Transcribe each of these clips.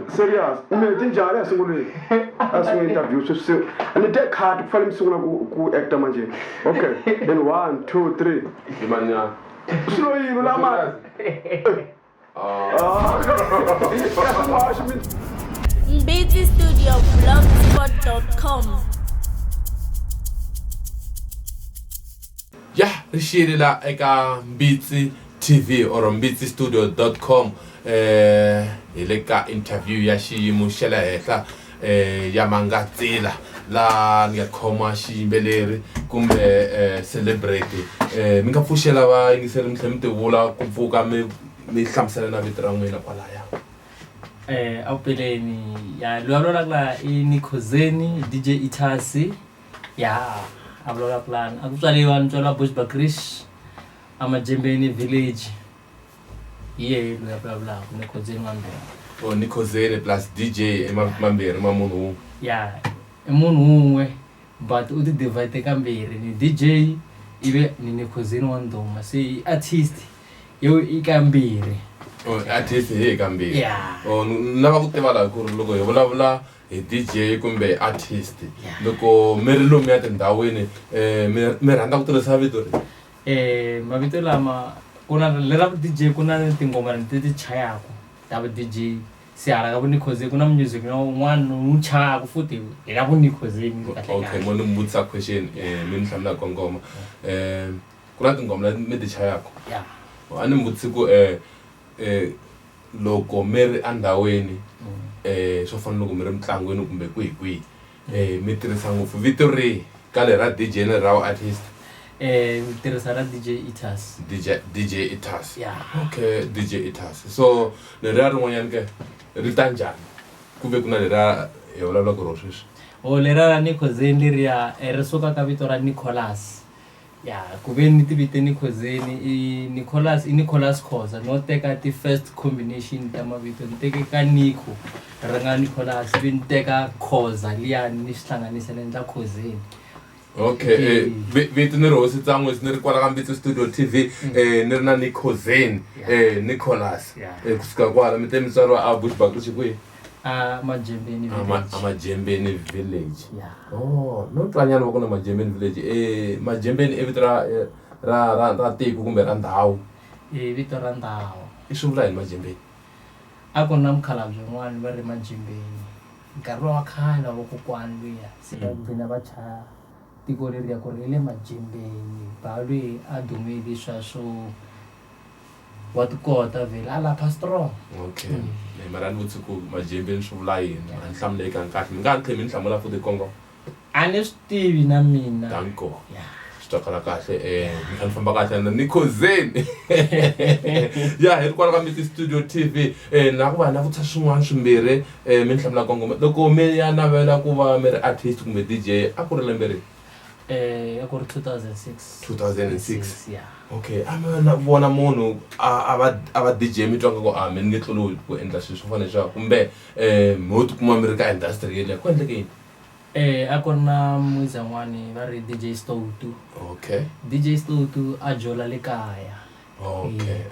Serious. Tinjani asungule. Asu interview so. And take hard to film sungula ku actor manje. Okay. Then 1 2 3. Gimana? Slowly lama. MBITSI Studio blogspot.com. Yeah, rishirila eka MBITSI TV or MBITSIstudio.com. Ileka interview ya xiyimo xa le henhla ya mangatsila la ngiyakhoma xiyimbeleri kumbe celebrity mi nga pfuxela va yingiseli mi tlhe mi tivula ku pfuka mi hlamusela na vito ra n'wina kwalaya. Awupeleni ya luvulavula la i Nichozen DJ Itasi ya avulavula plan akutswaliwa ntswala Bushbuckridge amajembeni village ye luvulavula Nichozen mambere Oh Nichozen plus DJ mambere mamunhu ya munhu un'we but u ti divide kambirhi ni DJ ive ni Nichozen wa ndoma se artist yo ikambirhi. Oh artist he kambirhi. Yeah. Oh lava ku tiva la ku ri loko hi vulavula hi DJ kumbe artist loko mi ri lomu ya tindhawini mi rhandza ku tirhisa vito ri mavito lama kuna lera DJ kuna tingoma leti ti chayaka ta DJ siara ka Nichozen kuna music na un'wana u chayaka futhi hi la Nichozen. Okay mo ni mbutisa question mi ni hlamula kongoma kuna tingoma leti mi ti chayaka yeah a ni mbutisi ku loko mi ri andhawini swo fana loko mi ri mitlangwini kumbe kwihi mi tirhisa ngopfu vito rihi ka le ra DJ ni ra artist tirhisa ra DJ Itasi. DJ Itasi. Yeah. Okay, DJ Itasi. So le ra rin'wanyana ke ri ta njhani ku ve ku na le ra hi vulavula ku ro sweswi lera ra Nichozen leriya ri suka ka vito ra Nicholas. Ya ku ve ni tivite Nichozen i Nicholas Khoza no teka ti first combination ta mavito ni teke ka Nico ranga Nicholas vi ni teka Khoza liya ni xihlanganisa ni endla Khozen. Okay, vito ni ri Hosi Ntsanwisi ni ri kwala ka MBITSI Studio TV ni ri na Nichozen Nicholas kusuka kwala mi te mitswari wa Bushbuckridge kwihi Majembeni village. Majembeni village. Yeah. Oh, no twanyana va kona Majembeni village. Majembeni vito ra tiko kumbe ra ndhawu. Vito ra ndhawu. I swi vula yini Majembeni? A ku na mukhalabye n'wana va ri Majembeni. Nkarhi wa khale wa kokwani luya se va dlina va chaya tiko leriya ku ri le Majembeni ba lweyi a dumile swa swo wa tikota vhele a lapha strong. Okay. Mara ni vutsi ku Majembeni swi vula yini a ni hlamuleki kahle mi nga tlhela mi ni hlamula futhi kongo A ni swi tivi na mina. danko Yeah. swi twakala kahle mi kha ni famba kahle na Nichozen ya hi ri kwala ka MBITSI Studio TV na ku va na vutisa swin'wana swimbirhi mi ni hlamula kongo loko mi ya navela ku va mi ri artist kumbe DJ a ku ri lembe rihi A ku ri 2006. Yeah. Okay, na vona munhu a va DJ mi twanga ku mi nge tluli ku endla swilo swo fana swa kumbe mo tikuma mi ri ka industry yeleyo ku endleke yini A ku ri na Ntsanwisi va ri DJ Stoutu. Okay. DJ Stoutu a jola le kaya. Okay.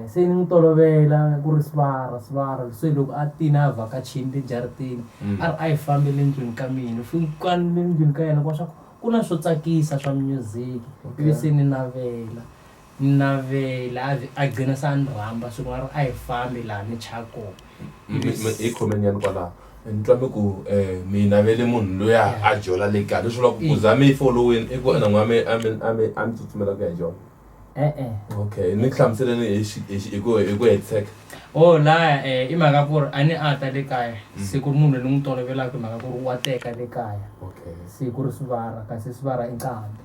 Se ni n'wi tolovela ku ri swivara se loko a tina a vhakachini le jaratini a hi fambele ndlwini ka mina kwani le ndlwini ka yena kwa swa ku na swo tsakisa swa music ivi se ni navela a gcina se a ni rhamba swin'wana a hi fambi laha ni chako hi khomeni yani kwalaho ni twa mi ku mi navele munhu loya a jola le kaya leswi vula ku za mi followini i ku na n'wami a mi tsutsumela ku ya jola okay ni hlamuseleni hi ku hiteka la i mhaka ku ri a ni a ta le kaya siku ri munhu ni n'wi tolovelaka hi mhaka ku ri wa teka le kaya siku ri swivara kasi swivara i nkambi.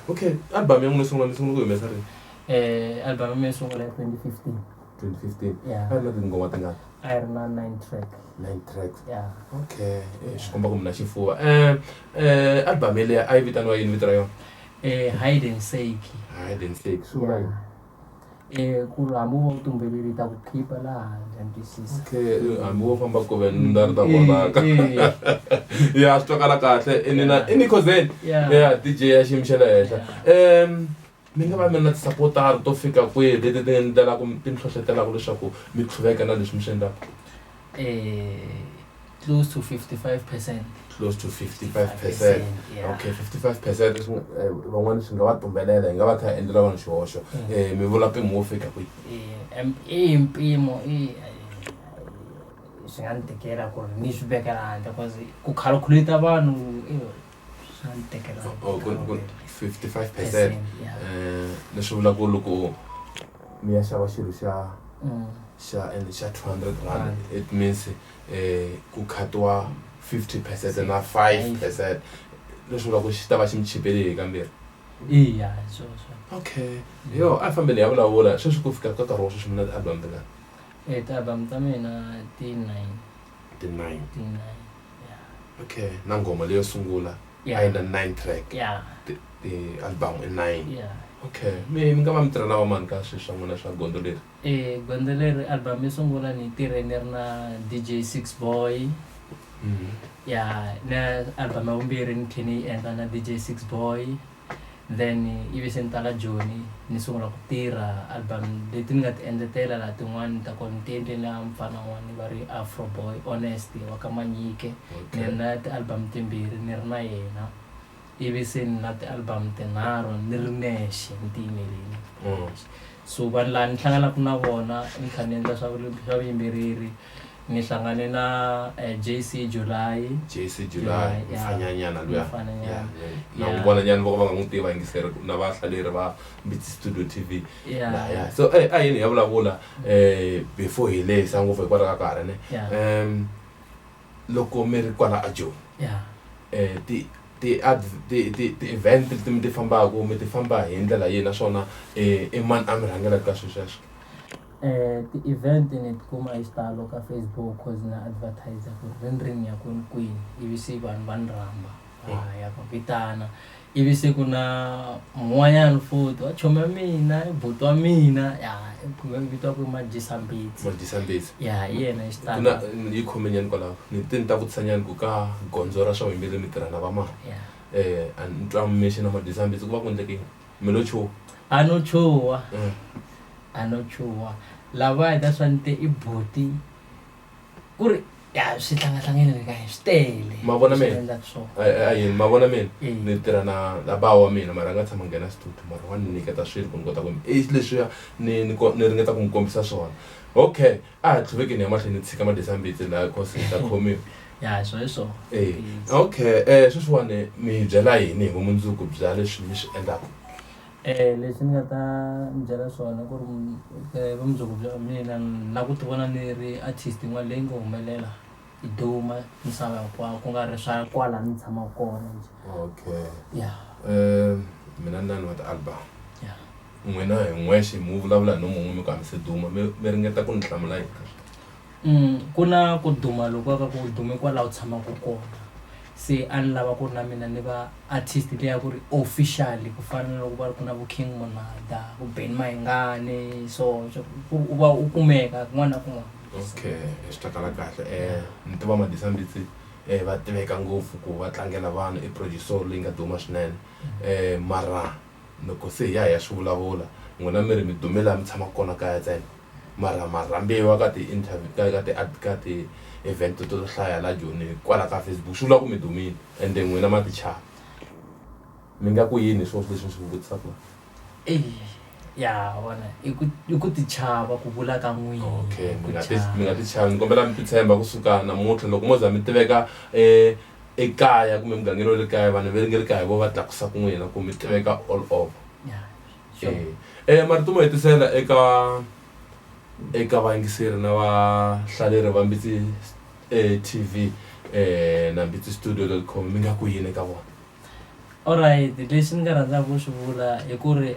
Okay album ya n'wina ni sungula ku humesa rini album ya mina yi sungula hi 2015. Yeah. a ri na tingoma tingani a yi ri na 9 tracks. Yeah. Okay swi komba ku mi na xifuva album yeleyo a yi vitaniwa yini vito ra yona hide and seek. swi vula yini ku ri hambi wo tumbeleli ta ku khipa laha Ntsanwisi. Okay hambi wo famba koveni nda ri ta vonaka ya swi twakala kahle i Nichozen ya DJ ya xiyimo xa le henhla mi nga va mi na ti-supportara to fika kwihi leti ti endlelaku ti mi hlohlotelaka leswaku mi qhuveka na leswi mi swi endlaka? Close to 55%. Close to 55%. Yeah. Okay, 55% van'wani swi nga va tumbelela hi nga va kha hi endlela vanhu xihoxo. Mi vula mpimo wo fika kwihi? Mpimo swi nga ni tekela ku ri ni swi vekela handle because ku calculate vanhu swi nga ni tekela 55%. Leswi vula ku loko mi ya xava xilo xa 200 rand, it means ku khatiwa 50% na 5%. Leswi vula ku xi ta va xi mi chipele kambirhi. Iya, so. Okay. Yo, a fambeni ya vulavula sweswi ku fika ka nkarhi wa sweswi mi na ti-album tingani? Ti-album ta mina ti-9. Ti-9. Yeah. Okay, na ngoma leyo sungula Yeah. a yi na 9 track. Yeah. Ti-album i 9. Yeah. Okay, mi nga va mi tirha na vamani ka sweswi swa n'wina swa gondo leri? Gondo leri album yo sungula ni tirhe ni ri na DJ 6 Boy. Yeah, na album ya vumbirhi ni tlhe ni endla na DJ 6 Boy. Then ivi se ni tala Joni ni sungula ku tirha album leti ni nga ti endletela laha tin'wani ta kona ti endlela mfana n'wani va ri Afro Boy Honesty wa ka Manyike. Ni ri na ti-album timbirhi ni ri na yena. Ivi se ni na ti-album tinharhu ni ri nexe ni tiyimeleni. So vanhu laha ni hlanganaka na vona ni kha ni endla swa vuyimbeleri ni hlangane na JC July, mfanyanyana luya. Mfanyanyana. Na n'wi vona nyana loko va nga n'wi tiva yingiseri na vahlaleri va MBITSI Studio TV. Yeah. So a yini ya vulavula before hi lehisa ngopfu hikwalaho ka nkarhi ne. Loko mi ri kwala a Joni, ti-event leti mi ti fambaka mi ti famba hi ndlela yihi naswona i mani a mi rhangela ka swilo sweswo? Ti-event ni tikuma hi xitalo ka Facebook cause na advertiser ku ri ya kwini ivi se vanhu va ni rhamba ya va vitana. Ivi se ku na un'wanyana futhi wa choma mina buti wa mina ku vitiwa ku Majisambitsi. Ya hi yena hi xitalo. Ku na yi khome nyani kwalaho ni ta vutisa nyani ku ka gondzo ra swa vuyimbeleri mi tirha na va mani? A ni twa mi mention Majisambitsi ku va ku endleke yini? Mi lo chuha? A no chuha lava da swa nte i buti ku ri ya swi tlangahlanganile ka hi swi tele. Mavona mina ayini mavona mina ni tirha na laba wa mina mara nga tshama nghena studio mara wa ni nyiketa swilo ku ni kota ku leswiya ni ringeta ku n'wi kombisa swona. Okay, a hi tluvekeni ya mahlweni ni tshika Majisambitsi laha cause ni ta khomiwa. Ya sweswo. Okay, sweswiwani mi byela yini hi vumundzuku bya leswi mi swi endlaka? Leswi ni nga ta byela swona ku ri vumundzuku bya mina na ku ti vona ni ri artist yin'wana leyi nga humelela i duma misava hinkwayo ku nga ri swa kwala ni tshama kona. Okay. Yeah. Mina ni wa ti-album. Yeah. N'wina hi n'wexe mu vulavula no mun'we mi ku hambi se duma mi ringeta ku ni hlamula yini? Ku na ku duma loko ka ku dume kwalaho tshamaka kona. Se a ni lava ku ri na mina ni va artist leya ku ri officially ku fana na loko va ri ku na vo King Monada, ku Ben Mayengani, so u va u kumeka kun'wana na kun'wana. Okay, swi ta kala kahle. Ni tiva Majisambitsi va tiveka ngopfu ku va tlangela vanhu i producer leyi nga duma swinene. Mara loko se hi ya swi vulavula n'wina mi ri mi dume laha mi tshamaka kona kaya ntsena mara marhambiwa ka ti-interview ka ti-event to hlaya la Joni kwala ka Facebook swi vula ku mi dumile ende n'wina ma ti chava. Mi nga ku yini swona leswi swi vutisaka? Ya vona i ku ti chava ku vula ka n'wina. Okay, mi nga ti chava ni kombela mi ti tshemba kusuka namuntlha loko mo za mi tiveka ekaya kumbe mugangeni wa le kaya vanhu va nge le kaya vo va tlakusa ku n'wina ku mi tiveka all over. Marito mo hetisela eka vayingiseri na vahlaleri va MBITSI TV na MBITSI Studio.com mi nga ku yini eka vona? Alright, leswi ni nga rhandza ku swi vula i ku ri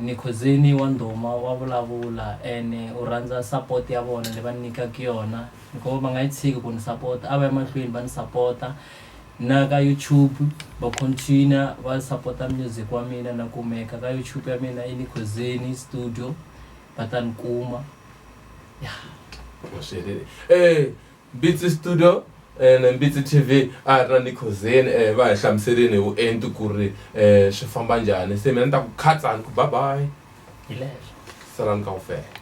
Nichozen wa ndhuma wa vulavula ene u rhandza support ya vona leyi va ni nyikaka yona hikuva va nga yi tshiki ku ni support a va ya mahlweni va ni support-a na ka YouTube va continue va support-a music wa mina na kumeka ka YouTube ya mina i Nichozen Studio va ta ni kuma. MBITSI Studio MBITSI TV a ri na Nichozen va hi hlamuseleni hi vuenti ku ri swi famba njhani se mina ni ta ku khatsani ku bye bye Hi leswo. salani ka ku fela.